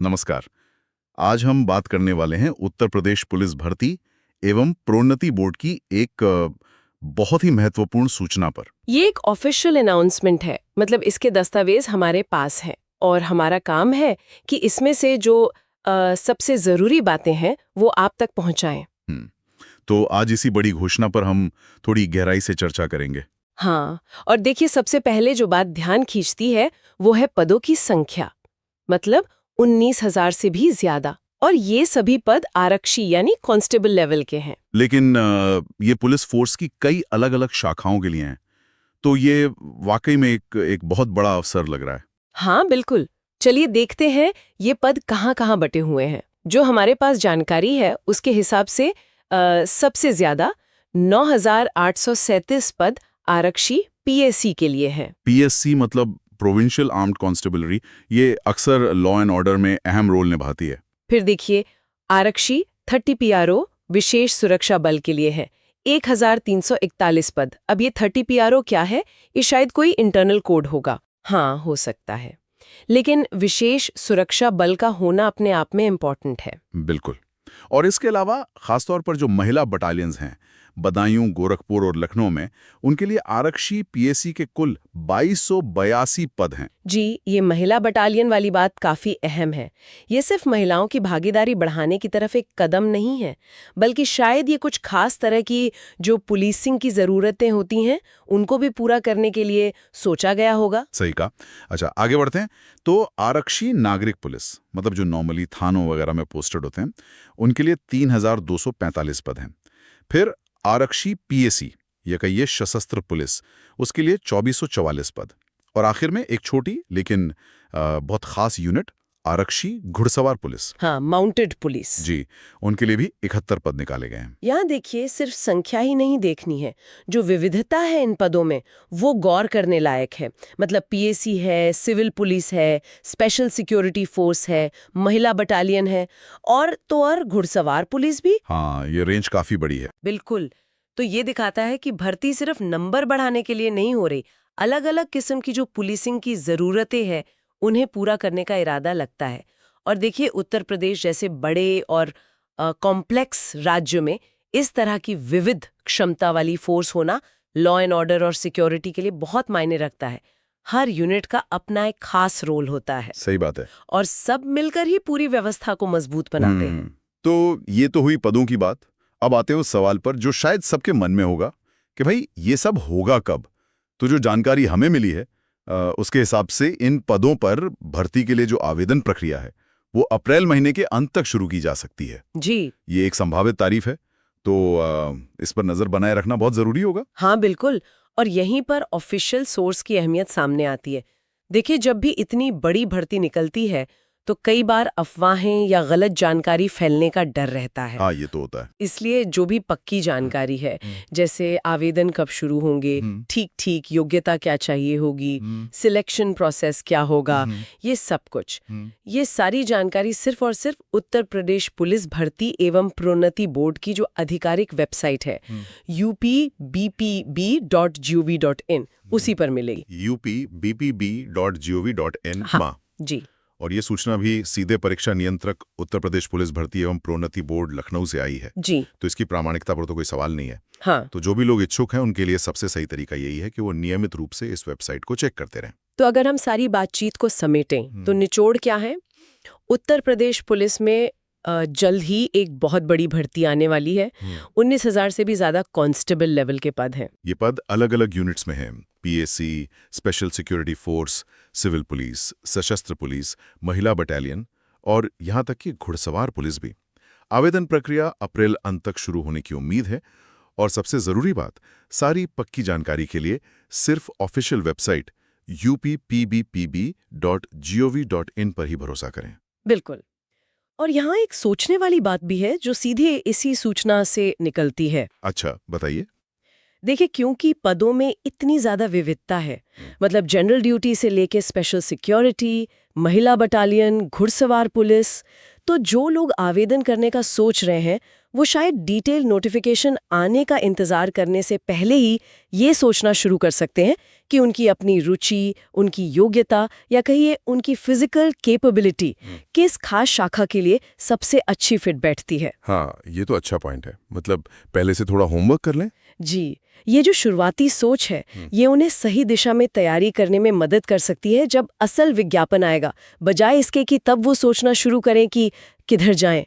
नमस्कार। आज हम बात करने वाले हैं उत्तर प्रदेश पुलिस भर्ती एवं प्रोन्नति बोर्ड की एक बहुत ही महत्वपूर्ण सूचना पर। ये एक ऑफिशियल अनाउंसमेंट है, मतलब इसके दस्तावेज हमारे पास हैं और हमारा काम है कि इसमें से जो सबसे जरूरी बातें हैं वो आप तक पहुंचाएं। तो आज इसी बड़ी घोषणा पर हम थोड़ी गहराई से चर्चा करेंगे। हाँ, और देखिए सबसे पहले जो बात ध्यान खींचती है वो है पदों की संख्या, मतलब 19,000 से भी ज्यादा, और ये सभी पद आरक्षी यानी कांस्टेबल लेवल के हैं। लेकिन ये पुलिस फोर्स की कई अलग-अलग शाखाओं के लिए हैं, तो ये वाकई में एक बहुत बड़ा अवसर लग रहा है। हाँ बिल्कुल, चलिए देखते हैं ये पद कहाँ-कहाँ बटे हुए हैं। जो हमारे पास जानकारी है उसके हिसाब से सबसे ज्यादा 9,837 पद आरक्षी पीएससी के लिए हैं। पीएससी मतलब प्रोविंशियल आर्म्ड कॉन्स्टेबलरी, ये अक्सर लॉ एंड ऑर्डर में अहम रोल निभाती है। फिर देखिए आरक्षी 30 पीआरओ विशेष सुरक्षा बल के लिए है 1,341 पद। अब ये 30 पीआरओ क्या है? ये शायद कोई इंटरनल कोड होगा। हाँ, हो सकता है, लेकिन विशेष सुरक्षा बल का होना अपने आप में इम्पोर्टेंट है। बिल्कुल। और इसके अलावा खासतौर पर जो महिला बटालियंस हैं, बदायूं, गोरखपुर और लखनऊ में, उनके लिए आरक्षी पीएससी के कुल 2282 पद हैं। जी, ये महिला बटालियन वाली बात काफी अहम है। ये सिर्फ महिलाओं की भागीदारी बढ़ाने की तरफ एक कदम नहीं है, बल्कि शायद ये कुछ खास तरह की जो पुलिसिंग की जरूरतें होती हैं उनको भी पूरा करने के लिए सोचा गया होगा। सही कहा। अच्छा, आगे बढ़ते हैं। तो आरक्षी नागरिक पुलिस, मतलब जो नॉर्मली थानों वगैरह में पोस्टेड होते हैं, उनके लिए 3,245 पद हैं। फिर आरक्षी पीएसी, ये कहिए सशस्त्र पुलिस, उसके लिए 2,444 पद। और आखिर में एक छोटी लेकिन बहुत खास यूनिट, आरक्षी घुड़सवार पुलिस। हाँ, माउंटेड पुलिस। जी, उनके लिए भी 71 पद निकाले गए हैं। यहाँ देखिए सिर्फ संख्या ही नहीं देखनी है, जो विविधता है इन पदों में वो गौर करने लायक है। मतलब पीएसी है, सिविल पुलिस है, स्पेशल सिक्योरिटी फोर्स है, महिला बटालियन है, और तो और घुड़सवार पुलिस भी। हाँ, ये रेंज काफी बड़ी है। बिल्कुल। तो ये दिखाता है कि भर्ती सिर्फ नंबर बढ़ाने के लिए नहीं हो रही, अलग अलग किस्म की जो पुलिसिंग की जरूरतें हैं उन्हें पूरा करने का इरादा लगता है। और देखिए उत्तर प्रदेश जैसे बड़े और कॉम्प्लेक्स राज्य में इस तरह की विविध क्षमता वाली फोर्स होना लॉ एंड ऑर्डर और सिक्योरिटी के लिए बहुत मायने रखता है। हर यूनिट का अपना एक खास रोल होता है। सही बात है। और सब मिलकर ही पूरी व्यवस्था को मजबूत बनाते हैं। तो ये तो हुई पदों की बात। अब आते हैं उस सवाल पर जो शायद सबके मन में होगा कि भाई ये सब होगा कब। तो जो जानकारी हमें मिली है उसके हिसाब से इन पदों पर भर्ती के लिए जो आवेदन प्रक्रिया है वो अप्रैल महीने के अंत तक शुरू की जा सकती है। जी, ये एक संभावित तारीख है, तो इस पर नजर बनाए रखना बहुत जरूरी होगा। हाँ बिल्कुल। और यहीं पर ऑफिशियल सोर्स की अहमियत सामने आती है। देखिए जब भी इतनी बड़ी भर्ती निकलती है तो कई बार अफवाहें या गलत जानकारी फैलने का डर रहता है। हाँ, ये तो होता है। इसलिए जो भी पक्की जानकारी है, जैसे आवेदन कब शुरू होंगे, ठीक ठीक योग्यता क्या चाहिए होगी, सिलेक्शन प्रोसेस क्या होगा, ये सब कुछ, ये सारी जानकारी सिर्फ और सिर्फ उत्तर प्रदेश पुलिस भर्ती एवं प्रोन्नति बोर्ड की जो आधिकारिक वेबसाइट है upbpb.gov.in उसी पर मिलेगी। upbpb.gov.in। हाँ, जी। और ये सूचना भी सीधे परीक्षा नियंत्रक उत्तर प्रदेश पुलिस भर्ती एवं प्रोन्नति बोर्ड लखनऊ से आई है। जी। तो इसकी प्रामाणिकता पर तो कोई सवाल नहीं है। हाँ। तो जो भी लोग इच्छुक हैं उनके लिए सबसे सही तरीका यही है कि वो नियमित रूप से इस वेबसाइट को चेक करते रहें। तो अगर हम सारी बातचीत को समेटें तो निचोड़ क्या है? उत्तर प्रदेश पुलिस में जल्द ही एक बहुत बड़ी भर्ती आने वाली है। 19,000 से भी ज्यादा कांस्टेबल लेवल के पद हैं। ये पद अलग अलग यूनिट्स में हैं। PAC, special security force, civil police, सशस्त्र पुलिस, महिला बटालियन और यहाँ तक कि घुड़सवार पुलिस भी। आवेदन प्रक्रिया अप्रैल अंत तक शुरू होने की उम्मीद है। और सबसे जरूरी बात, सारी पक्की जानकारी के लिए सिर्फ ऑफिशियल वेबसाइट upbpb.gov.in पर ही भरोसा करें। बिल्कुल। और यहाँ एक सोचने वाली बात भी है जो सीधे इसी सूचना से निकलती है। अच्छा, बताइए। देखिए क्योंकि पदों में इतनी ज्यादा विविधता है, मतलब जनरल ड्यूटी से लेके स्पेशल सिक्योरिटी, महिला बटालियन, घुड़सवार पुलिस, तो जो लोग आवेदन करने का सोच रहे हैं वो शायद डिटेल नोटिफिकेशन आने का इंतजार करने से पहले ही ये सोचना शुरू कर सकते हैं कि उनकी अपनी रुचि, उनकी योग्यता या कहिए उनकी फिजिकल कैपेबिलिटी किस खास शाखा के लिए सबसे अच्छी फिट बैठती है। हाँ, ये तो अच्छा पॉइंट है। मतलब पहले से थोड़ा होमवर्क कर लें। जी, ये जो शुरुआती सोच है ये उन्हें सही दिशा में तैयारी करने में मदद कर सकती है जब असल विज्ञापन आएगा, बजाय इसके कि तब वो सोचना शुरू करें कि किधर जाएं।